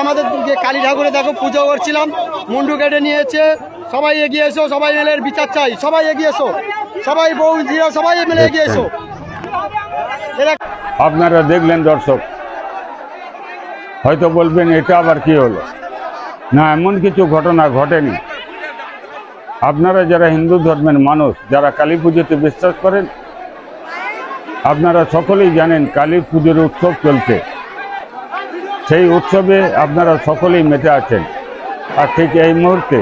আমাদের কালী ঠাকুরে দেখো পুজো করছিলাম, মুন্ডু কেটে নিয়েছে। সবাই এগিয়ে এসো, সবাই মিলে বিচার চাই, সবাই এগিয়ে এসো, সবাই বউ জিরা সবাই মিলে এগিয়ে এসো। আপনারা দেখলেন দর্শক, হয়তো বলবেন এটা আবার কি হলো, না এমন কিছু ঘটনা ঘটেনি। আপনারা যারা হিন্দু ধর্মের মানুষ, যারা কালী পুজোতে বিশ্বাস করেন, আপনারা সকলেই জানেন কালী পুজোর উৎসব চলছে। সেই উৎসবে আপনারা সকলেই মেতে আছেন। আর ঠিক এই মুহূর্তে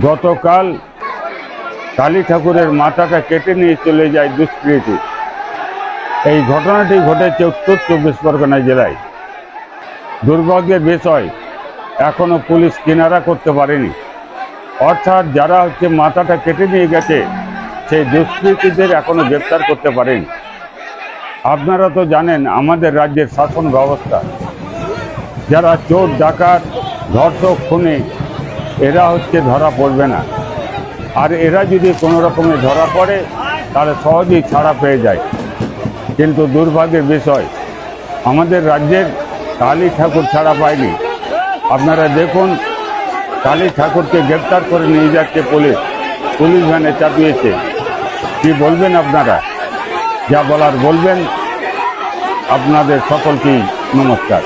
গতকাল কালী ঠাকুরের মাথাটা কেটে নিয়ে চলে যায় দুষ্কৃতী। এই ঘটনাটি ঘটেছে উত্তর 24 পরগনা জেলায়। দুর্ভাগ্যের বিষয়, এখনো পুলিশ কিনারা করতে পারেনি, অর্থাৎ যারা মাথাটা কেটে নিয়ে গেছে সেই দুষ্কৃতীদের এখনো গ্রেপ্তার করতে পারেনি। আপনারা তো জানেন আমাদের রাজ্যের শাসন ব্যবস্থা, যারা চোর ডাকাত ধর্ষক খুনি এরা ধরা পড়বে না। আর এরা যদি কোনো রকমে ধরা পড়ে তাহলে সহজেই ছাড়া পেয়ে যায়। কিন্তু দুর্ভাগ্যের বিষয়, আমাদের রাজ্যের কালী ঠাকুর ছাড়া পায়নি। আপনারা দেখুন, কালী ঠাকুরকে গ্রেপ্তার করে নিয়ে যাচ্ছে পুলিশ ভ্যানে চাপিয়েছে। কি বলবেন আপনারা? যা বলার বলবেন। আপনাদের সকলকেই নমস্কার।